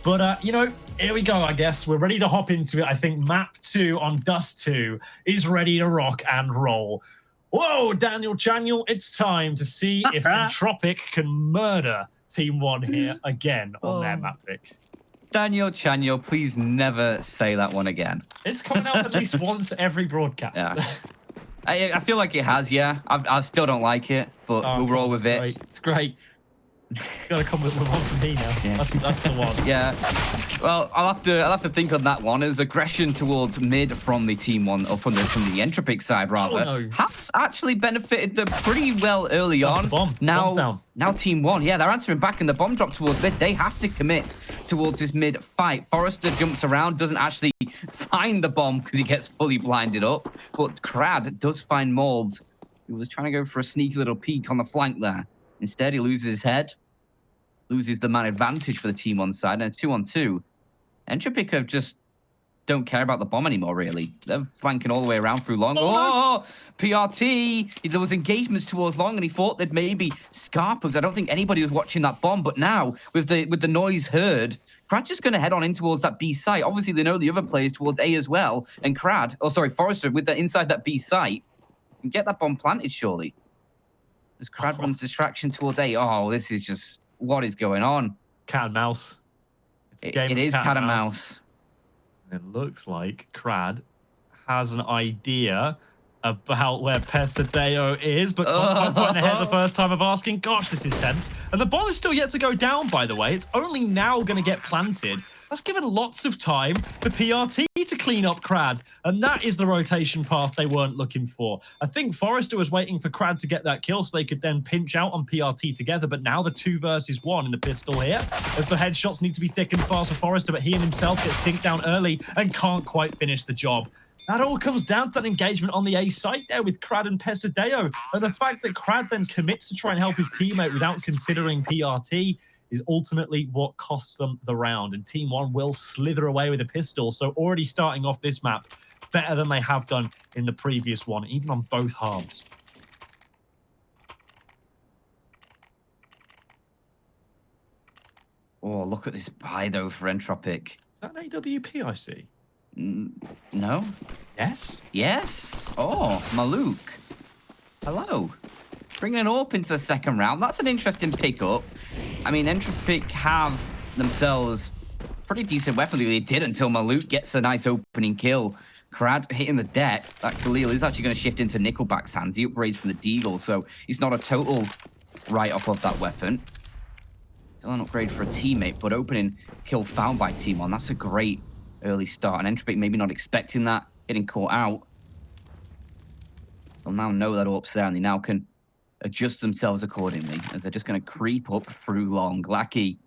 But, you know, here we go, I guess. We're ready to hop into it. I think map 2 on Dust2 is ready to rock and roll. Whoa, Daniel Chaniel, it's time to see if Entropiq can murder TeamOne here again on their map pick. Daniel Chaniel, please never say that one again. It's coming out at least once every broadcast. Yeah. I feel like it has, yeah. I still don't like it, but we'll roll with it. It's great. You gotta come with the one for me now. Yeah. That's the one. Yeah. Well, I'll have to think on that one. As aggression towards mid from the TeamOne, or from the Entropiq side rather, has actually benefited them pretty well early on. Bomb. Now down. TeamOne, yeah, they're answering back, and the bomb drop towards mid. They have to commit towards this mid fight. Forrester jumps around, doesn't actually find the bomb because he gets fully blinded up. But Crad does find Mold, who was trying to go for a sneaky little peek on the flank there. Instead, he loses his head, loses the man advantage for the TeamOne side, and it's 2-on-2. Entropiq just don't care about the bomb anymore, really. They're flanking all the way around through long. Oh, PRT! There was engagements towards long, and he thought they'd maybe scarp, because I don't think anybody was watching that bomb. But now, with the noise heard, Crad's just going to head on in towards that B site. Obviously, they know the other players towards A as well, and Forrester, with the inside that B site, can get that bomb planted, surely. As Crad runs distraction towards A. Oh, this is just... What is going on? Cat and mouse. It is cat and mouse. It looks like Crad has an idea about where Pesadeo is, but can't quite ahead the first time of asking. Gosh, this is tense. And the bomb is still yet to go down, by the way. It's only now going to get planted. That's given lots of time for PRT to clean up Crad. And that is the rotation path they weren't looking for. I think Forrester was waiting for Crad to get that kill so they could then pinch out on PRT together. But now the 2 versus 1 in the pistol here, as the headshots need to be thick and fast for Forrester, but he and himself gets pinked down early and can't quite finish the job. That all comes down to that engagement on the A site there with Crad and Pesadeo. And the fact that Crad then commits to try and help his teammate without considering PRT is ultimately what costs them the round. And TeamOne will slither away with a pistol. So already starting off this map better than they have done in the previous one, even on both halves. Oh, look at this buy, though, for Entropiq. Is that an AWP I see? No. Yes? Yes. Oh, Maluk. Hello. Bringing an AWP into the second round. That's an interesting pickup. I mean, Entropiq have themselves pretty decent weapons. They did until Maluk gets a nice opening kill. Crad hitting the deck. That Khalil is actually going to shift into Nickelback's hands. He upgrades from the Deagle, so he's not a total write-off of that weapon. Still an upgrade for a teammate, but opening kill found by TeamOne. That's a great early start, and Entropiq maybe not expecting that, getting caught out. They'll now know that AWP's there, and they now can adjust themselves accordingly, as they're just going to creep up through long. Lackey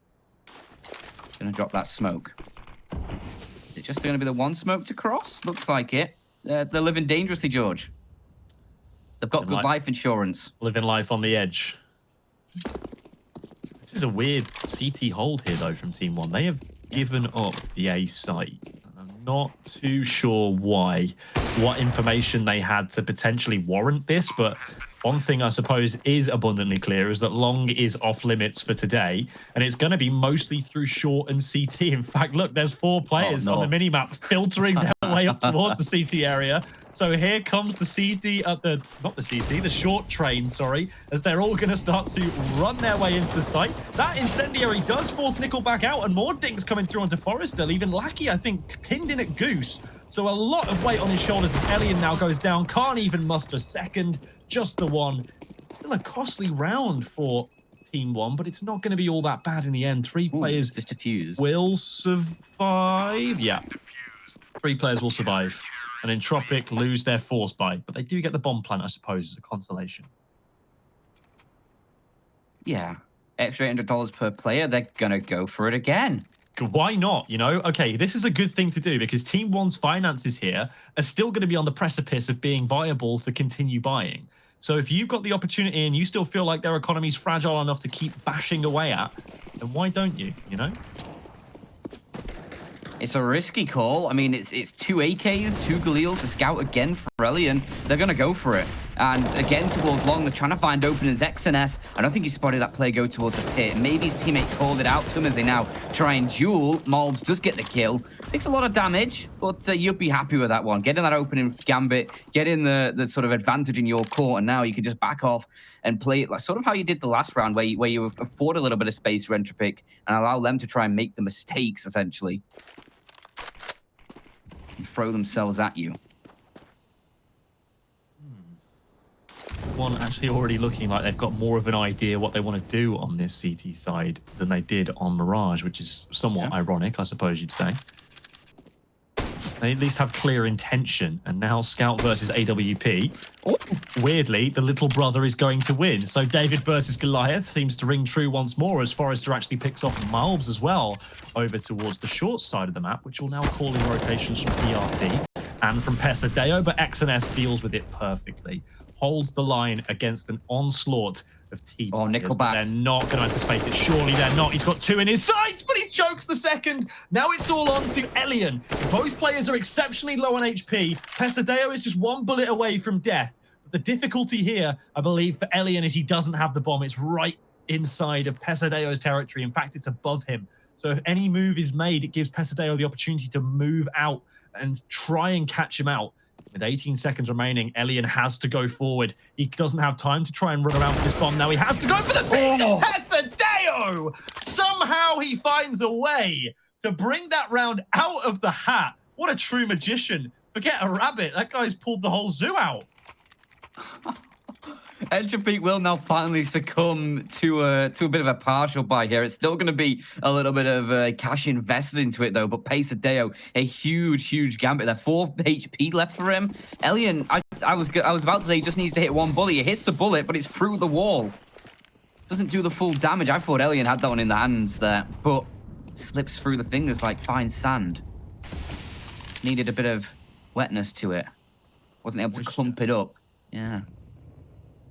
going to drop that smoke. Is it just going to be the one smoke to cross? Looks like it. They're living dangerously, George. They've got good life insurance. Living life on the edge. This is a weird CT hold here, though, from TeamOne. They have given up the A site. I'm not too sure why, what information they had to potentially warrant this, but one thing I suppose is abundantly clear is that long is off limits for today, and it's going to be mostly through short and CT. In fact, look, there's 4 players on the minimap filtering their way up towards the CT area. So here comes the CT at the short train, sorry, as they're all going to start to run their way into the site. That incendiary does force Nickelback out, and more dinks coming through onto Forrester, leaving Lackey, I think, pinned in at Goose. So a lot of weight on his shoulders as Elian now goes down. Can't even muster second, just the one. Still a costly round for TeamOne, but it's not going to be all that bad in the end. 3 players just a fuse will survive. Yeah, 3 players will survive. And Entropiq lose their force buy, but they do get the bomb plant, I suppose, as a consolation. Yeah, extra $800 per player. They're going to go for it again. Why not? You know, okay, this is a good thing to do because TeamOne's finances here are still going to be on the precipice of being viable to continue buying. So if you've got the opportunity and you still feel like their economy's fragile enough to keep bashing away at, then why don't you, you know? It's a risky call. I mean, it's 2 AKs, 2 Galils, a scout again for Elian. They're going to go for it. And again, towards long, they're trying to find openings. XNS, I don't think he spotted that player go towards the pit. Maybe his teammates called it out to him as they now try and duel. Malbs does get the kill. Takes a lot of damage, but you'll be happy with that one. Getting that opening gambit, getting the sort of advantage in your court, and now you can just back off and play it like sort of how you did the last round, where you afford a little bit of space for Entropiq and allow them to try and make the mistakes, essentially. And throw themselves at you. One actually already looking like they've got more of an idea what they want to do on this CT side than they did on Mirage, which is somewhat ironic, I suppose you'd say. They at least have clear intention, and now Scout versus AWP. Weirdly, the little brother is going to win. So David versus Goliath seems to ring true once more as Forrester actually picks off Malbs as well over towards the short side of the map, which will now call in rotations from PRT and from Pesadeo, but XNS deals with it perfectly. Holds the line against an onslaught of T. Oh, Nickelback. They're not going to anticipate it. Surely they're not. He's got 2 in his sights, but he chokes the second. Now it's all on to Elian. Both players are exceptionally low on HP. Pesadeo is just 1 bullet away from death. But the difficulty here, I believe, for Elian is he doesn't have the bomb. It's right inside of Pesadeo's territory. In fact, it's above him. So if any move is made, it gives Pesadeo the opportunity to move out and try and catch him out. With 18 seconds remaining, Elian has to go forward. He doesn't have time to try and run around with this bomb. Now he has to go for the pick. Pesadeo! Somehow he finds a way to bring that round out of the hat. What a true magician. Forget a rabbit. That guy's pulled the whole zoo out. Entropiq will now finally succumb to a bit of a partial buy here. It's still going to be a little bit of cash invested into it, though. But Pesadeo, a huge gambit there. 4 HP left for him. Elian, I was about to say he just needs to hit 1 bullet. He hits the bullet, but it's through the wall. Doesn't do the full damage. I thought Elian had that one in the hands there, but slips through the fingers like fine sand. Needed a bit of wetness to it. Wasn't able to clump it up. Yeah.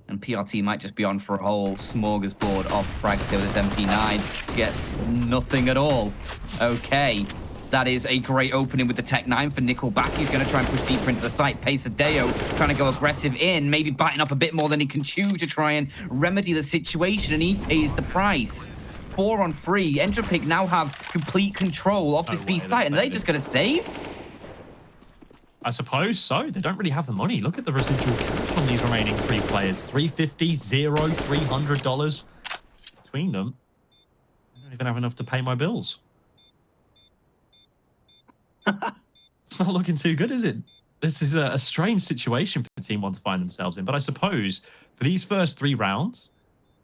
And PRT might just be on for a whole smorgasbord of frags here with this MP9. Gets nothing at all. Okay. That is a great opening with the Tech 9 for Nickelback. He's going to try and push deeper into the site. Pesadeo trying to go aggressive in, maybe biting off a bit more than he can chew to try and remedy the situation, and he pays the price. 4 on 3. Entropiq now have complete control of this B site, and are they just going to save? I suppose so. They don't really have the money. Look at the residual cash on these remaining 3 players. $350, $0, $300 between them. I don't even have enough to pay my bills. It's not looking too good, is it? This is a strange situation for TeamOne to find themselves in. But I suppose for these first 3 rounds,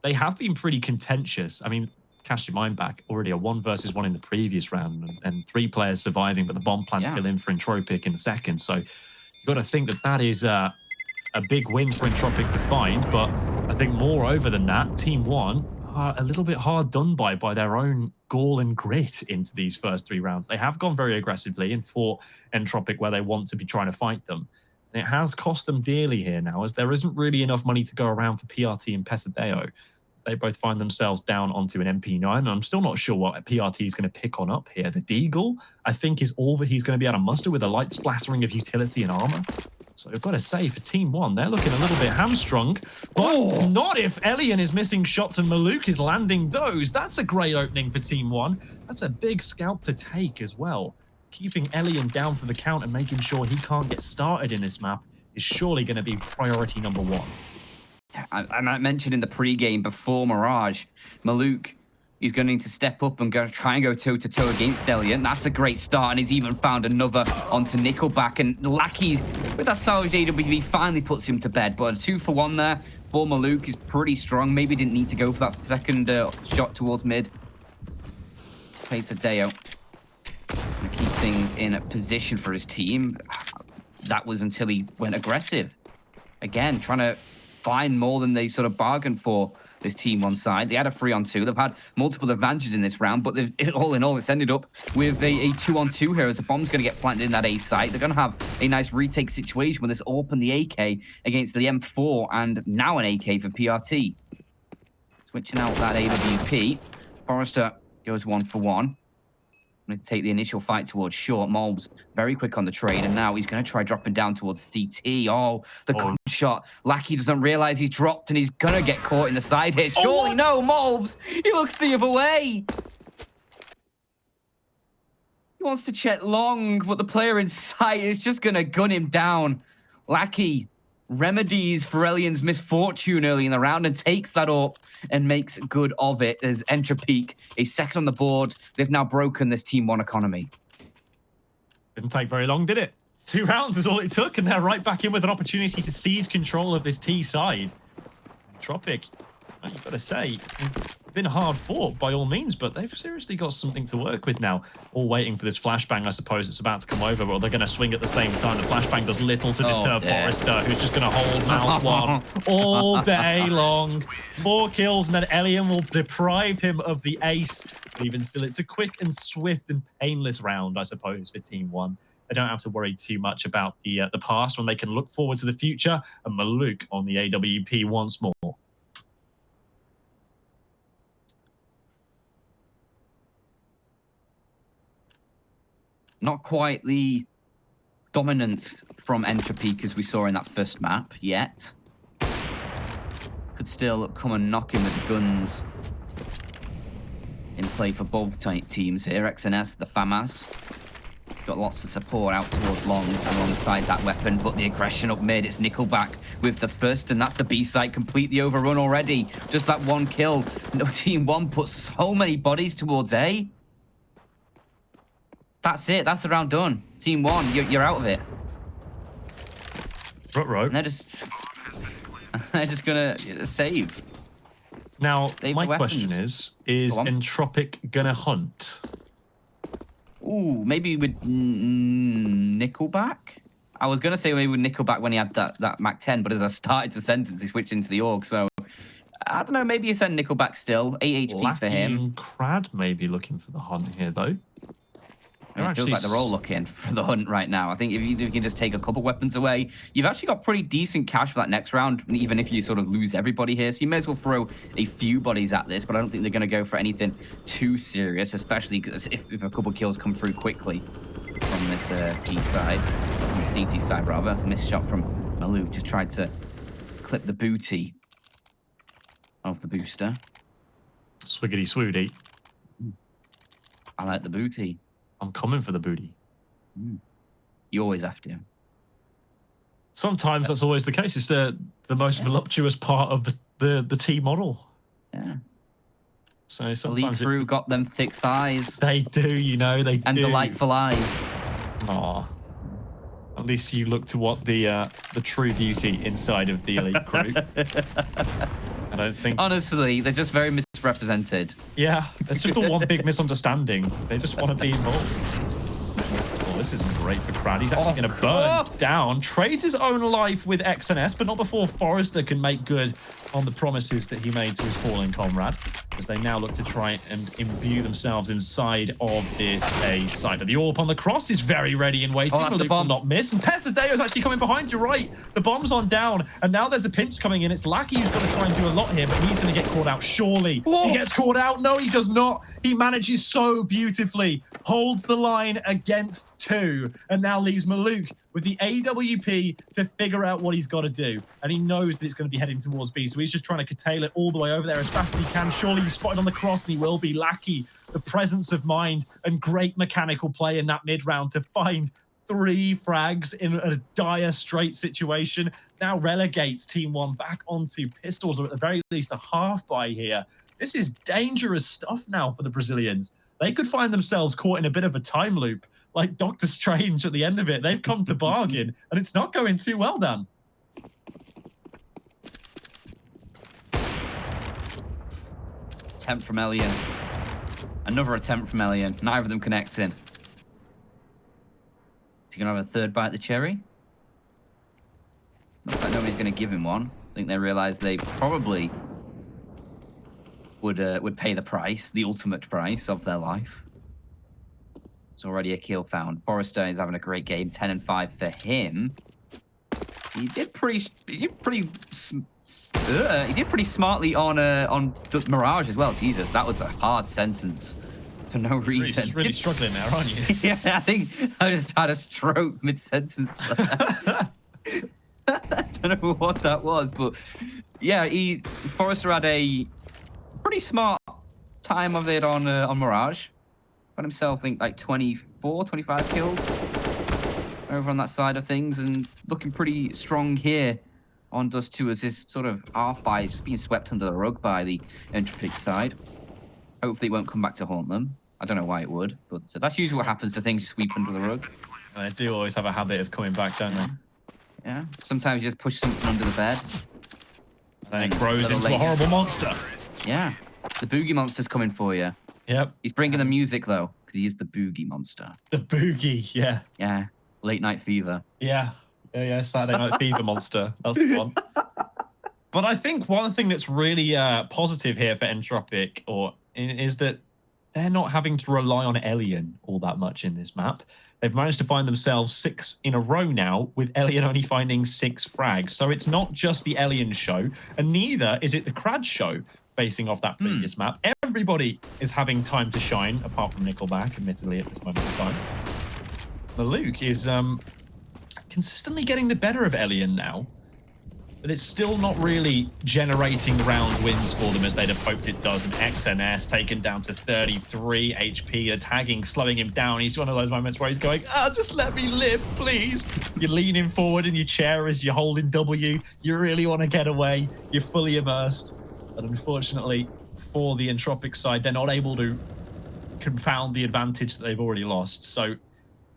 they have been pretty contentious. I mean, cast your mind back, already a 1 versus 1 in the previous round, and 3 players surviving, but the bomb plant's still in for Entropiq in the second. So you've got to think that that is a big win for Entropiq to find. But I think moreover than that, TeamOne are a little bit hard done by their own gall and grit into these first 3 rounds. They have gone very aggressively and fought Entropiq where they want to be trying to fight them. And it has cost them dearly here now, as there isn't really enough money to go around for PRT and Pesadeo. They both find themselves down onto an MP9, and I'm still not sure what PRT is going to pick on up here. The Deagle, I think, is all that he's going to be able to muster with a light splattering of utility and armor. So I've got to say, for TeamOne, they're looking a little bit hamstrung, but not if Elian is missing shots and Maluk is landing those. That's a great opening for TeamOne. That's a big scalp to take as well. Keeping Elian down for the count and making sure he can't get started in this map is surely going to be priority number 1. I mentioned in the pre-game before Mirage, Maluk is going to need to step up and try and go toe-to-toe against Elian. That's a great start, and he's even found another onto Nickelback. And Lackey's, with that salvage AWP, finally puts him to bed. But a 2-for-1 there for Maluk is pretty strong. Maybe didn't need to go for that second shot towards mid. Pesadeo going to keep things in a position for his team. That was until he went aggressive. Again, trying to find more than they sort of bargained for, this TeamOne side. They had a 3-on-2. They've had multiple advantages in this round, but all in all, it's ended up with a 2-on-2 here as the bomb's going to get planted in that A site. They're going to have a nice retake situation with this open the AK against the M4 and now an AK for PRT. Switching out that AWP. Forrester goes 1-for-1. going to take the initial fight towards short. Molbs very quick on the trade, and now he's going to try dropping down towards CT. Oh, the shot. Lackey doesn't realize he's dropped, and he's going to get caught in the side here. Surely no, Molbs. He looks the other way. He wants to check long, but the player in sight is just going to gun him down. Lackey remedies Ferelion's misfortune early in the round and takes that up and makes good of it as Entropiq is second on the board. They've now broken this Team1 economy. Didn't take very long, did it? 2 rounds is all it took, and they're right back in with an opportunity to seize control of this T side. Entropiq, you've got to say, been hard fought by all means, but they've seriously got something to work with now. All waiting for this flashbang, I suppose it's about to come over, but they're going to swing at the same time. The flashbang does little to deter Forrester, who's just going to hold Mouse 1 all day long. 4 kills, and then Elian will deprive him of the ace. But even still, it's a quick and swift and painless round, I suppose, for Team1. They don't have to worry too much about the past when they can look forward to the future. And Maluk on the AWP once more. Not quite the dominance from Entropiq as we saw in that first map yet. Could still come and knock him with guns in play for both teams here. XNS, the FAMAS. Got lots of support out towards long alongside that weapon, but the aggression up mid, it's Nickelback with the first, and that's the B site completely overrun already. Just that 1 kill. No, Team1 put so many bodies towards A. That's it. That's the round done. Team1, you're out of it. Ruh-roh. And they're just gonna save. Now, Save my the question weapons. is Go on. Entropiq gonna hunt? Ooh, maybe with Nickelback? I was gonna say maybe with Nickelback when he had that Mac 10, but as I started the sentence, he switched into the org, so I don't know, maybe you send Nickelback still. 8 HP for him. And Crad may be looking for the hunt here, though. It feels like they're all looking for the hunt right now. I think if you can just take a couple weapons away, you've actually got pretty decent cash for that next round, even if you sort of lose everybody here. So you may as well throw a few bodies at this, but I don't think they're going to go for anything too serious, especially if a couple kills come through quickly from this T side, from the CT side rather. Missed shot from Maluk, just tried to clip the booty of the booster. Swiggity swoody. I like the booty. I'm coming for the booty. You always have to. Sometimes that's always the case. It's the most voluptuous part of the T model. Yeah. So sometimes Elite Crew got them thick thighs. They do, you know, they and do. delightful eyes. Aw. At least you look to what the true beauty inside of the Elite Crew. I don't think... Honestly, they're just very misrepresented. Yeah, it's just all one big misunderstanding. They just want to be involved. Oh, this isn't great for Crad. He's actually going to burn down. Trades his own life with XNS, but not before Forrester can make good on the promises that he made to his fallen comrade, as they now look to try and imbue themselves inside of this A site. But the AWP on the cross is very ready and waiting. Oh, the Maluk will bomb. not miss. And Pesadeo is actually coming behind. You're right. The bomb's on down, and now there's a pinch coming in. It's Lackey who's going to try and do a lot here, but he's going to get caught out. Surely he gets caught out. No, he does not. He manages so beautifully, holds the line against 2, and now leaves Maluk with the AWP to figure out what he's got to do. And he knows that it's going to be heading towards B, so he's just trying to curtail it all the way over there as fast as he can. Surely he's spotted on the cross, and he will be. Lackey, the presence of mind and great mechanical play in that mid-round to find 3 frags in a dire straight situation, now relegates Team1 back onto pistols, or at the very least a half buy here. This is dangerous stuff now for the Brazilians. They could find themselves caught in a bit of a time loop, like Doctor Strange at the end of it. They've come to bargain, and it's not going too well, Dan. Attempt from Elian. Another attempt from Elian. Neither of them connecting. Is he going to have a third bite at the cherry? Looks like nobody's going to give him one. I think they realize they probably would pay the price, the ultimate price of their life. It's already a kill found. Forrester is having a great game. 10 and 5 for him. He did pretty smartly on Mirage as well. Jesus, that was a hard sentence for no reason. You're really struggling there, aren't you? Yeah, I think I just had a stroke mid-sentence there. I don't know what that was, but yeah, Forrester had a pretty smart time of it on Mirage. Got himself, I think, like 24, 25 kills over on that side of things, and looking pretty strong here on Dust2 as his sort of half buy just being swept under the rug by the Entropiq side. Hopefully it won't come back to haunt them. I don't know why it would, but that's usually what happens to things sweep under the rug. They do always have a habit of coming back, don't they? Yeah, sometimes you just push something under the bed. And it grows into a horrible monster. Yeah, the boogie monster's coming for you. Yep. He's bringing the music, though, because he is the boogie monster. The boogie, yeah. Yeah, late night fever. Yeah, Saturday Night Fever monster. That's the one. But I think one thing that's really positive here for Entropiq is that they're not having to rely on Elian all that much in this map. They've managed to find themselves 6 in a row now, with Elian only finding 6 frags. So it's not just the Elian show, and neither is it the Crad show, basing off that previous map. Everybody is having time to shine, apart from Nickelback, admittedly, at this moment in time. Maluk is consistently getting the better of Elian now, but it's still not really generating round wins for them as they'd have hoped it does. And XNS taken down to 33 HP. The tagging slowing him down. He's one of those moments where he's going, just let me live, please. You're leaning forward in your chair as you're holding W. You really want to get away. You're fully immersed. But unfortunately, for the Entropiq side, they're not able to confound the advantage that they've already lost. So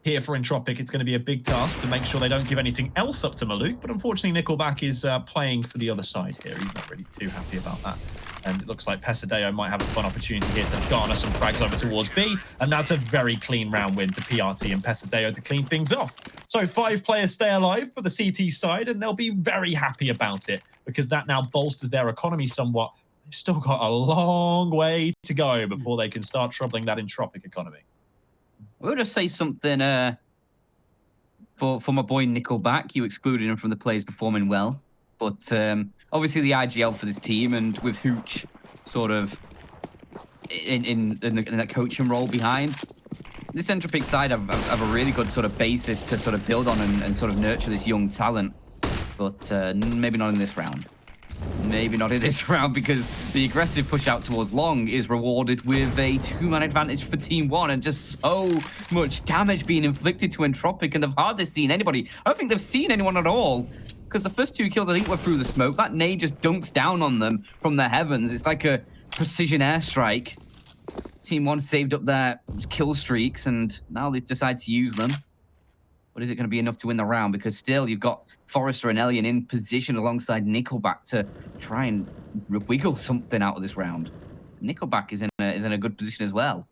here for Entropiq, it's going to be a big task to make sure they don't give anything else up to Maluk. But unfortunately, Nickelback is playing for the other side here. He's not really too happy about that. And it looks like Pesadeo might have a fun opportunity here to garner some frags over towards B. And that's a very clean round win for PRT and Pesadeo to clean things off. So 5 players stay alive for the CT side, and they'll be very happy about it because that now bolsters their economy somewhat. They've still got a long way to go before they can start troubling that Entropiq economy. We'll just say something for my boy Nickelback. You excluded him from the players performing well. But obviously the IGL for this team, and with Hooch sort of in that coaching role behind, this Entropiq side have a really good sort of basis to sort of build on and sort of nurture this young talent. But maybe not in this round. Maybe not in this round, because the aggressive push out towards long is rewarded with a 2-man advantage for TeamOne, and just so much damage being inflicted to Entropiq, and they've hardly seen anybody. I don't think they've seen anyone at all, because the first 2 kills I think were through the smoke. That nade just dunks down on them from the heavens. It's like a precision airstrike. TeamOne saved up their kill streaks, and now they decide to use them. But is it going to be enough to win the round? Because still, you've got Forrester and Elian in position alongside Nickelback to try and wiggle something out of this round. Nickelback is in a good position as well.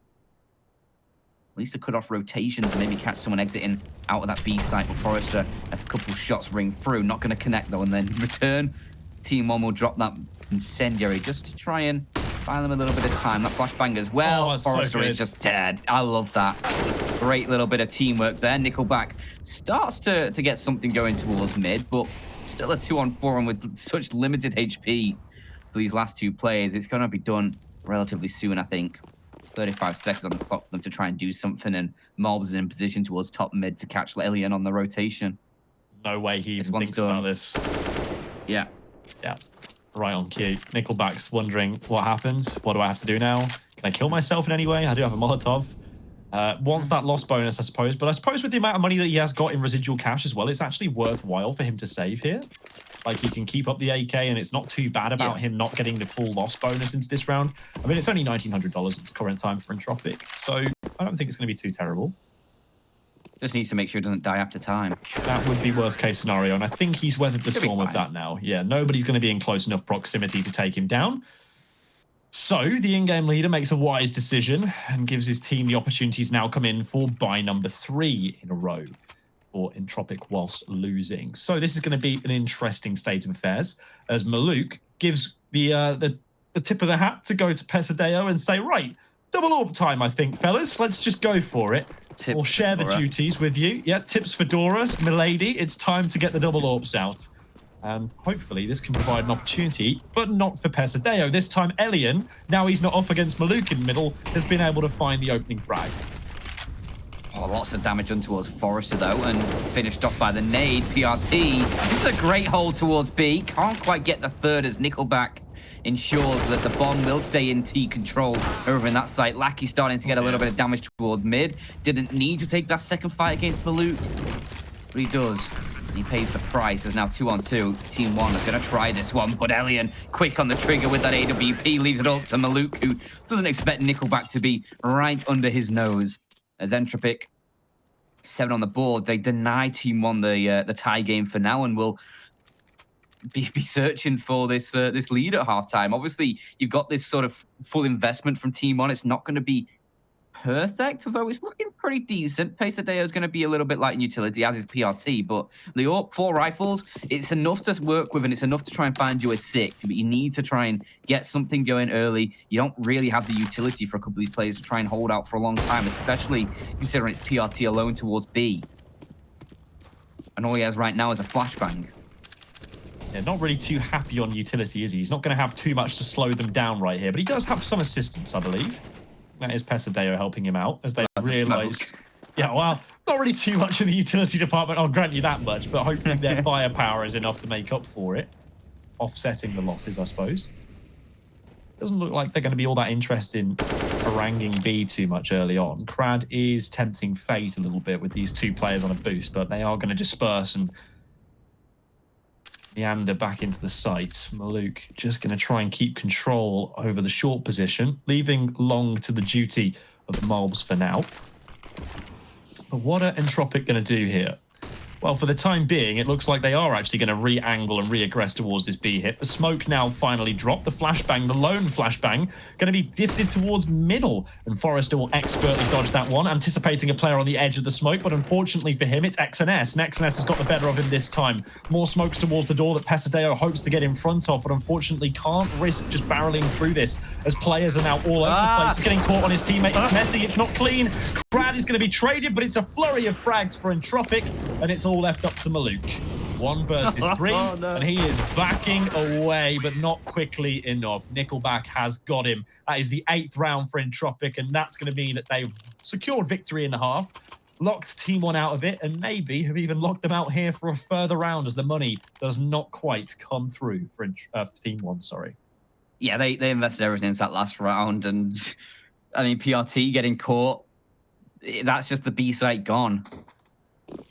At least to cut off rotations and maybe catch someone exiting out of that B site. But Forrester, a couple shots ring through, not going to connect though, and then return. TeamOne will drop that incendiary just to try and buy them a little bit of time. That flashbang as well. Forrester is just dead. I love that. Great little bit of teamwork there. Nickelback starts to get something going towards mid, but still a 2-on-4, and with such limited HP for these last 2 players, it's going to be done relatively soon, I think. 35 seconds on the clock for them to try and do something, and Mobs is in position towards top mid to catch Elian on the rotation. No way he even thinks about this. Yeah. Yeah. Right on cue. Nickelback's wondering what happens. What do I have to do now? Can I kill myself in any way? I do have a Molotov. Wants that loss bonus, I suppose. But I suppose with the amount of money that he has got in residual cash as well, it's actually worthwhile for him to save here. Like, he can keep up the AK, and it's not too bad about him not getting the full loss bonus into this round. I mean, it's only $1,900 at this current time for Entropiq, so I don't think it's going to be too terrible. Just needs to make sure he doesn't die after time. That would be worst case scenario, and I think he's weathered the storm of that now. Yeah, nobody's going to be in close enough proximity to take him down. So the in-game leader makes a wise decision and gives his team the opportunity to now come in for buy number 3 in a row for Entropiq whilst losing. So this is going to be an interesting state of affairs as Maluk gives the tip of the hat to go to Pesadeo and say, right, double AWP time, I think, fellas. Let's just go for it. We'll share the duties with you. Yeah, tips for Dora, milady. It's time to get the double AWPs out. And hopefully this can provide an opportunity, but not for Pesadeo. This time, Elian, now he's not up against Maluk in middle, has been able to find the opening frag. Oh, lots of damage done towards Forrester, though, and finished off by the nade. PRT, this is a great hold towards B. Can't quite get the third as Nickelback ensures that the bomb will stay in T control over in that site. Lackey starting to get a little bit of damage toward mid. Didn't need to take that second fight against Maluk, but he does. And he pays the price. There's now 2-on-2. TeamOne are going to try this one, but Elian quick on the trigger with that AWP, leaves it up to Maluk, who doesn't expect Nickelback to be right under his nose. As Entropiq, 7 on the board, they deny TeamOne the tie game for now, and will be searching for this this lead at halftime. Obviously, you've got this sort of full investment from TeamOne. It's not going to be perfect, although it's looking pretty decent. Pesadeo is going to be a little bit light in utility, as is PRT, but the AWP, 4 rifles, it's enough to work with, and it's enough to try and find you a 6, but you need to try and get something going early. You don't really have the utility for a couple of these players to try and hold out for a long time, especially considering it's PRT alone towards B. And all he has right now is a flashbang. Yeah, not really too happy on utility, is he? He's not going to have too much to slow them down right here, but he does have some assistance, I believe. That is Pesadeo helping him out as they realise. Yeah, well, not really too much in the utility department, I'll grant you that much, but hopefully their firepower is enough to make up for it. Offsetting the losses, I suppose. Doesn't look like they're going to be all that interested in haranguing B too much early on. Crad is tempting fate a little bit with these 2 players on a boost, but they are going to disperse and meander back into the site. Maluk just going to try and keep control over the short position, leaving long to the duty of the mobs for now. But what are Entropiq going to do here? Well, for the time being, it looks like they are actually going to re-angle and re-aggress towards this B hit. The smoke now finally dropped. The flashbang, the lone flashbang, going to be drifted towards middle. And Forrester will expertly dodge that one, anticipating a player on the edge of the smoke. But unfortunately for him, it's XNS. And XNS has got the better of him this time. More smokes towards the door that Pesadeo hopes to get in front of, but unfortunately can't risk just barreling through this, as players are now all over the place. He's getting caught on his teammate. It's messy, it's not clean. Crad is going to be traded, but it's a flurry of frags for Entropiq, and it's all left up to Maluk. 1 versus 3, and he is backing away, but not quickly enough. Nickelback has got him. That is the 8th round for Entropiq, and that's going to mean that they've secured victory in the half, locked TeamOne out of it, and maybe have even locked them out here for a further round, as the money does not quite come through for TeamOne, sorry. Yeah, they invested everything into that last round, and I mean, PRT getting caught, that's just the B site gone.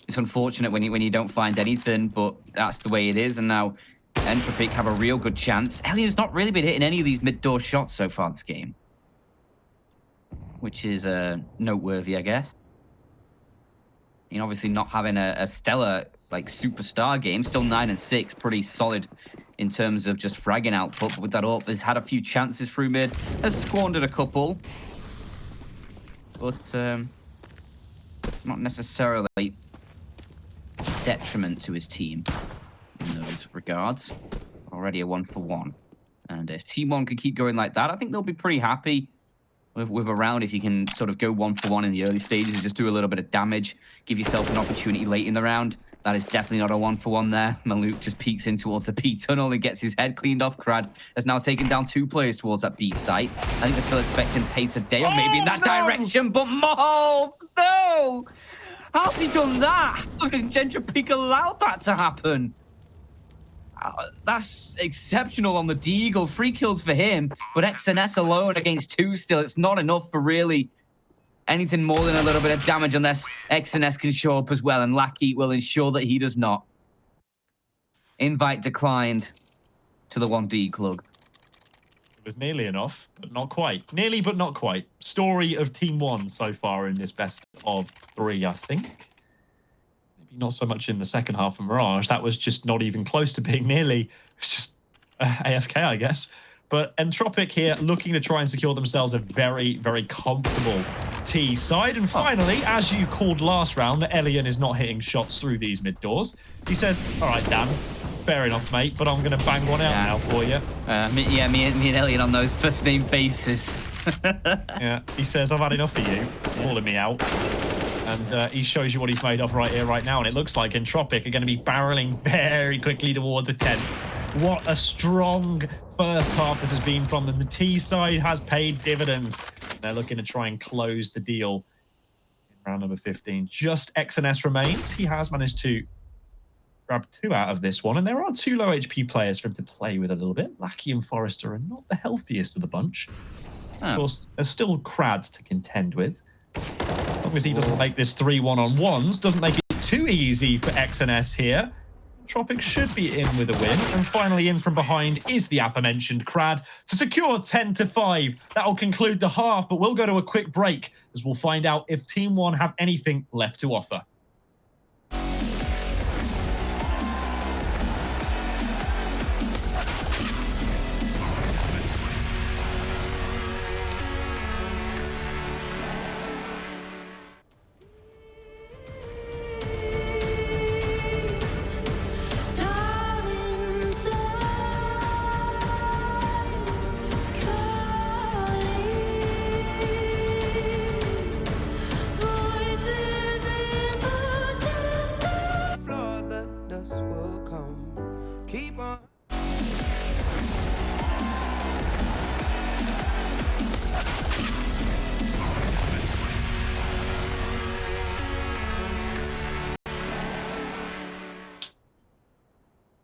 It's unfortunate when you don't find anything, but that's the way it is. And now Entropiq have a real good chance. Elian's not really been hitting any of these mid-door shots so far this game, which is noteworthy, I guess. You know, obviously not having a stellar, like, superstar game. Still 9-6, pretty solid in terms of just fragging output. But with that up, has had a few chances through mid, has squandered a couple, but not necessarily detriment to his team in those regards. Already a 1-for-1. And if TeamOne can keep going like that, I think they'll be pretty happy with a round if you can sort of go 1-for-1 in the early stages and just do a little bit of damage, give yourself an opportunity late in the round. That is definitely not a 1-for-1 there. Maluk just peeks in towards the B tunnel and gets his head cleaned off. Crad has now taken down 2 players towards that B site. I think they're still expecting Pesadeo maybe in that direction, but Mold, no! How's he done that? How did Entropiq allow that to happen? That's exceptional on the Deagle. 3 kills for him, but XNS alone against 2 still. It's not enough for really anything more than a little bit of damage unless XNS can show up as well, and Lackey will ensure that he does not. Invite declined to the 1B club. It was nearly enough, but not quite. Nearly, but not quite. Story of TeamOne so far in this best of 3, I think. Maybe not so much in the second half of Mirage. That was just not even close to being nearly. It's just AFK, I guess. But Entropiq here looking to try and secure themselves a very, very comfortable T side. And finally, as you called last round, that Elian is not hitting shots through these mid doors. He says, all right, Dan, fair enough, mate, but I'm going to bang one out now for you. Me and Elian on those first name bases. Yeah, he says, I've had enough of you calling me out. And he shows you what he's made of right here, right now. And it looks like Entropiq are going to be barreling very quickly towards a 10. What a strong first half this has been from them. The T side has paid dividends. They're looking to try and close the deal in round number 15. Just XNS remains. He has managed to grab 2 out of this one. And there are 2 low HP players for him to play with a little bit. Lackey and Forrester are not the healthiest of the bunch. Of course, there's still Crad to contend with. As long as he doesn't make this 3 1-on-1s, doesn't make it too easy for XNS here. Entropiq should be in with a win. And finally in from behind is the aforementioned Crad to secure 10-5. That will conclude the half, but we'll go to a quick break as we'll find out if TeamOne have anything left to offer.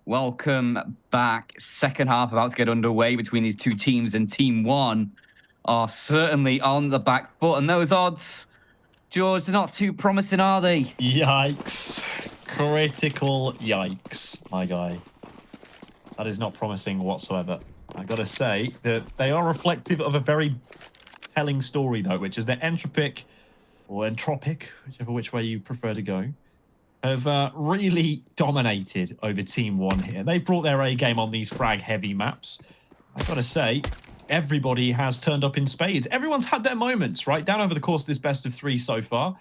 Welcome back. Second half about to get underway between these 2 teams, and TeamOne are certainly on the back foot. And those odds, George, they're not too promising, are they? Yikes. Critical yikes, my guy. That is not promising whatsoever. I gotta say that they are reflective of a very telling story, though, which is that Entropiq, or Entropiq, which way you prefer to go, have really dominated over TeamOne here. They've brought their A game on these frag-heavy maps. I've got to say, everybody has turned up in spades. Everyone's had their moments, right? Down over the course of this best of 3 so far.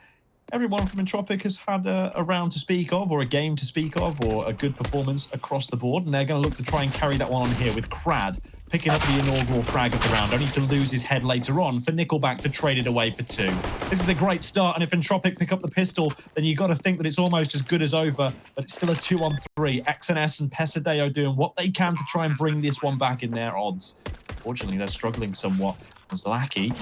Everyone from Entropiq has had a round to speak of, or a game to speak of, or a good performance across the board, and they're going to look to try and carry that one on here with Crad picking up the inaugural frag of the round, only to lose his head later on for Nickelback to trade it away for 2. This is a great start, and if Entropiq pick up the pistol, then you've got to think that it's almost as good as over, but it's still a 2-on-3. XNS and Pesadeo doing what they can to try and bring this one back in their odds. Fortunately, they're struggling somewhat as Lackey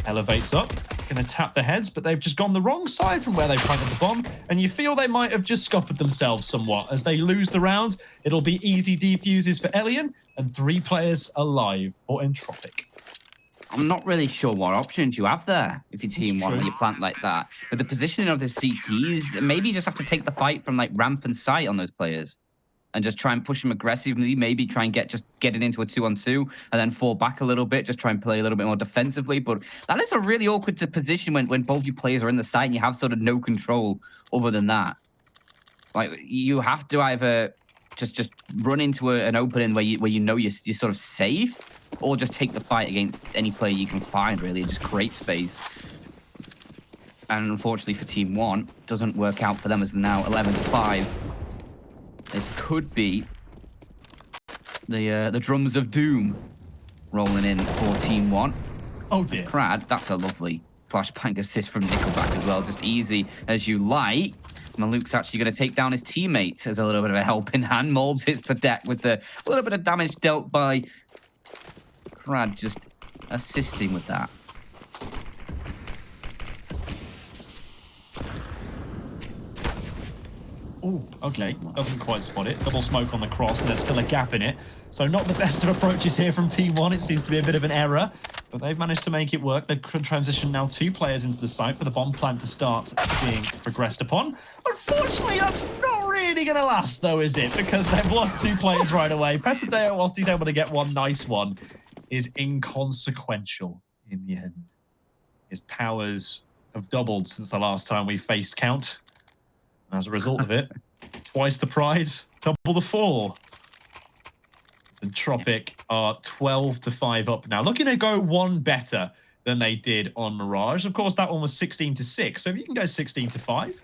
elevates up, going to tap the heads, but they've just gone the wrong side from where they planted the bomb, and you feel they might have just scuppered themselves somewhat. As they lose the round, it'll be easy defuses for Elian, and 3 players alive for Entropiq. I'm not really sure what options you have there if you're TeamOne when you plant like that. With the positioning of the CTs, maybe you just have to take the fight from like ramp and sight on those players. And just try and push them aggressively, maybe try and get it into a 2-on-2 and then fall back a little bit, just try and play a little bit more defensively. But that is a really awkward position when both your players are in the side and you have sort of no control other than that. Like, you have to either just run into an opening where you know you're sort of safe, or just take the fight against any player you can find, really, and just create space. And unfortunately for TeamOne, it doesn't work out for them as now 11-5. This could be the drums of doom rolling in for TeamOne. Oh dear. Crad, that's a lovely flashbang assist from Nickelback as well. Just easy as you like. Maluk's actually going to take down his teammate as a little bit of a helping hand. Molbs hits the deck with a little bit of damage dealt by Crad, just assisting with that. Oh, okay. Doesn't quite spot it. Double smoke on the cross, and there's still a gap in it. So not the best of approaches here from TeamOne. It seems to be a bit of an error, but they've managed to make it work. They've transitioned now 2 players into the site for the bomb plant to start being progressed upon. Unfortunately, that's not really going to last, though, is it? Because they've lost 2 players right away. Pesadeo, whilst he's able to get one nice one, is inconsequential in the end. His powers have doubled since the last time we faced Count. As a result of it, twice the pride, double the fall. Entropiq are 12-5 up now, looking to go one better than they did on Mirage. Of course, that one was 16-6. So if you can go 16-5,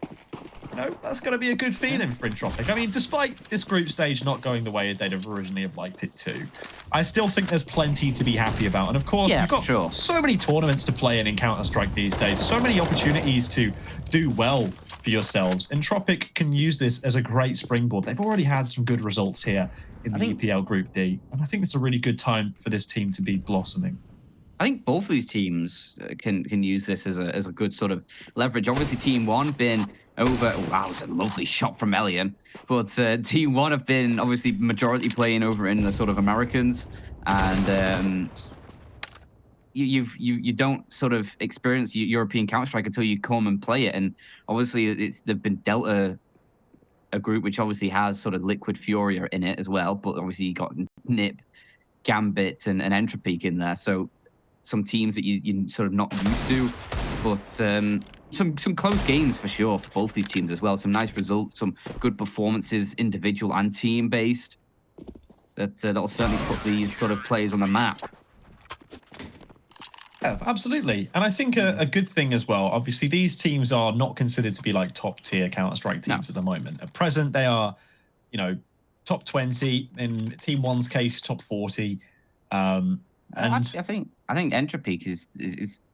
that's going to be a good feeling for Entropiq. I mean, despite this group stage not going the way they'd have originally have liked it to, I still think there's plenty to be happy about. And of course, we've got so many tournaments to play in Counter-Strike these days, so many opportunities to do well for yourselves. Entropiq can use this as a great springboard. They've already had some good results here in the EPL Group D, and I think it's a really good time for this team to be blossoming. I think both of these teams can use this as a good sort of leverage. Obviously, TeamOne been over. Oh, that was a lovely shot from Elian. But TeamOne have been obviously majority playing over in the sort of Americans, and you don't sort of experience European Counter-Strike until you come and play it. And obviously, they've been dealt a group which obviously has sort of Liquid Fury in it as well. But obviously, you got Nip, Gambit, and Entropiq in there. So some teams that you're sort of not used to, but some close games for sure for both these teams as well. Some nice results, some good performances, individual and team based. That'll certainly put these sort of players on the map. Yeah, absolutely. And I think a good thing as well, obviously these teams are not considered to be like top tier Counter-Strike teams at the moment. At present, they are, top 20, in TeamOne's case, top 40. And I think Entropiq is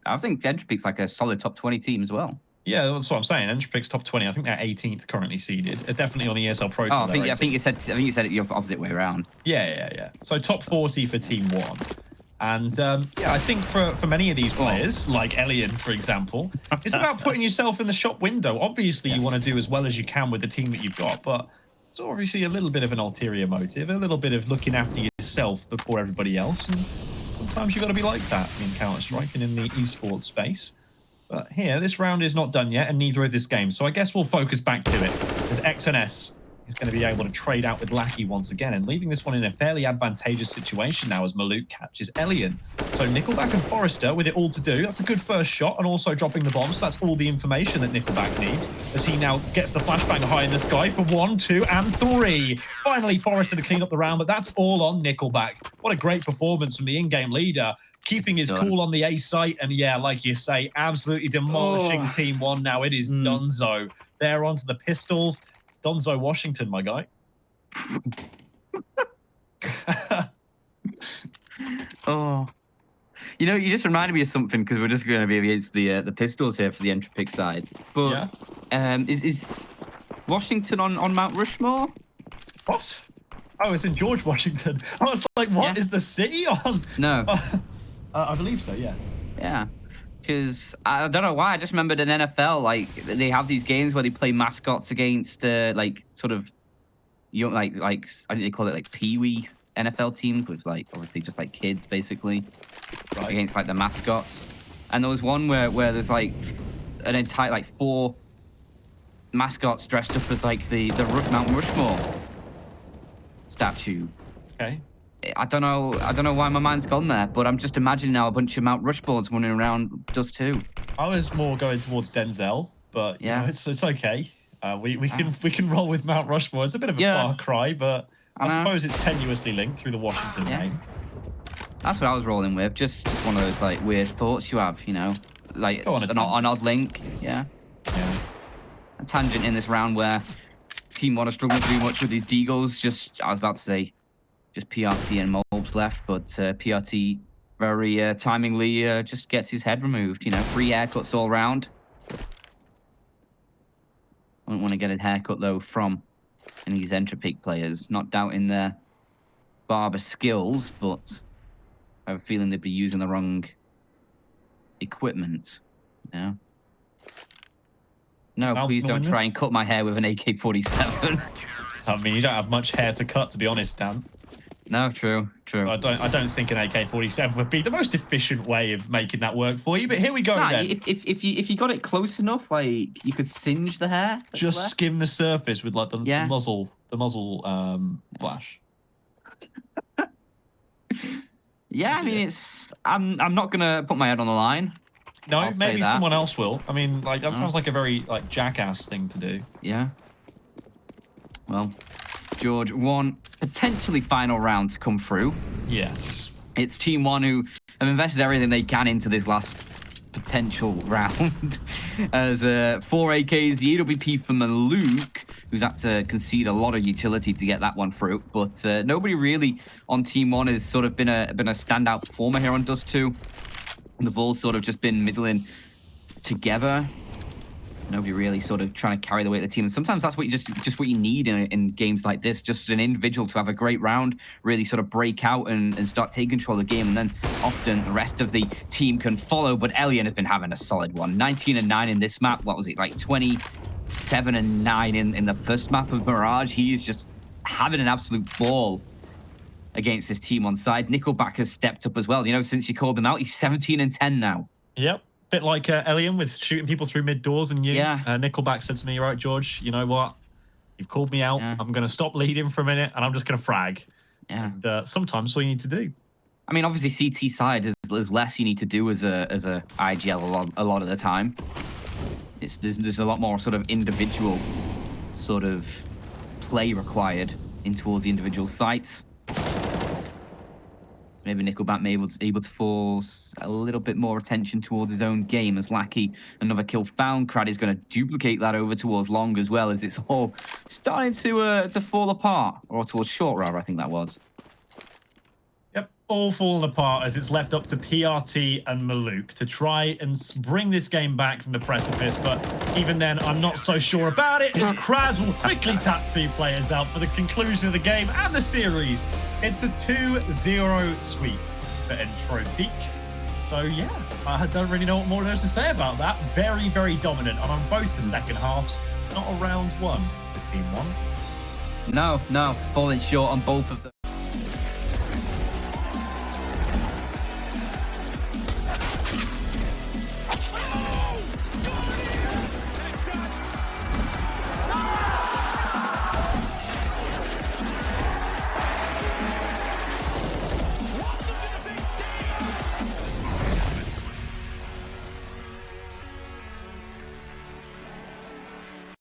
I think Entropiq's like a solid top 20 team as well. Yeah, that's what I'm saying. Entropiq's top 20. I think they're 18th currently seeded. They're definitely on the ESL Pro Tour. I think you said it your opposite way around. Yeah. So top 40 for TeamOne. And I think for many of these players, like Elian, for example, it's about putting yourself in the shop window. Obviously, you want to do as well as you can with the team that you've got, but it's obviously a little bit of an ulterior motive, a little bit of looking after yourself before everybody else. And sometimes you've got to be like that in Counter-Strike and in the esports space. But here, this round is not done yet, and neither is this game. So I guess we'll focus back to it, as XNS is going to be able to trade out with Lackey once again, and leaving this one in a fairly advantageous situation now as Maluk catches Elian. So Nickelback and Forrester with it all to do. That's a good first shot, and also dropping the bomb. So that's all the information that Nickelback needs, as he now gets the flashbang high in the sky for 1, 2, and 3. Finally, Forrester to clean up the round, but that's all on Nickelback. What a great performance from the in-game leader, keeping his cool on the A site, and yeah, like you say, absolutely demolishing TeamOne now. It is Dunzo. They're onto the pistols. It's Dunzo Washington, my guy. You just reminded me of something, because we're just going to be against the pistols here for the Entropiq side. But is Washington on Mount Rushmore? What? Oh, it's in George Washington. Oh, it's like, what is the city on? No. I believe so, yeah. Yeah. Because I don't know why. I just remembered in NFL, like, they have these games where they play mascots against, like, sort of, like I think they call it, like, peewee NFL teams, with, like, obviously just, like, kids, basically, against, like, the mascots. And there was one where there's, like, an entire, like, 4 mascots dressed up as, like, the Mount Rushmore statue. Okay. I don't know why my mind's gone there, but I'm just imagining now a bunch of Mount Rushmores running around Dust2. I was more going towards Denzel, but yeah, it's okay. We can roll with Mount Rushmore. It's a bit of a far cry, but I suppose it's tenuously linked through the Washington name. That's what I was rolling with. Just one of those like weird thoughts you have, like an odd link. Yeah. A tangent in this round where TeamOne are struggling to do much with these deagles. I was about to say, just PRT and Mobs left, but PRT very timingly just gets his head removed. Free haircuts all round. I don't want to get a haircut though from any of these Entropiq players. Not doubting their barber skills, but I have a feeling they'd be using the wrong equipment. No, please don't try and cut my hair with an AK-47. I mean, you don't have much hair to cut, to be honest, Dan. No, true. I don't think an AK-47 would be the most efficient way of making that work for you. But here we go then. If you got it close enough, like you could singe the hair. Just skim the surface with like the muzzle flash. Yeah, I mean I'm not gonna put my head on the line. No, maybe someone else will. I mean, like that sounds like a very like jackass thing to do. Yeah. Well, George, one potentially final round to come through. Yes. It's TeamOne who have invested everything they can into this last potential round. As 4 AKs, the AWP for Maluk, who's had to concede a lot of utility to get that one through. But nobody really on TeamOne has sort of been a standout performer here on Dust2. They've all sort of just been middling together. Nobody really sort of trying to carry the weight of the team. And sometimes that's what you just what you need in games like this. Just an individual to have a great round, really sort of break out and start taking control of the game. And then often the rest of the team can follow. But Elian has been having a solid one. 19 and 9 in this map. What was it, like 27 and 9 in the first map of Mirage? He is just having an absolute ball against this team on side. Nickelback has stepped up as well. You know, since you called him out, he's 17 and 10 now. Yep. Bit like Elian with shooting people through mid doors and you. Yeah. Nickelback said to me, right, George, you know what? You've called me out. Yeah. I'm going to stop leading for a minute and I'm just going to frag. Yeah. And sometimes that's all you need to do. I mean, obviously, CT side is less you need to do as a IGL a lot of the time. There's a lot more sort of individual sort of play required in towards the individual sites. Maybe Nickelback may be able to force a little bit more attention towards his own game as Lackey. Another kill found. Crad is going to duplicate that over towards Long as well, as it's all starting to fall apart. Or towards Short, rather, I think that was. Yep, all falling apart as it's left up to PRT and Maluk to try and bring this game back from the precipice. But even then, I'm not so sure about it, as Crad will quickly tap 2 players out for the conclusion of the game and the series. It's a 2-0 sweep for Entropiq. So yeah, I don't really know what more there is to say about that. Very, very dominant on both the second halves. Not a round one for TeamOne. No, falling short on both of them.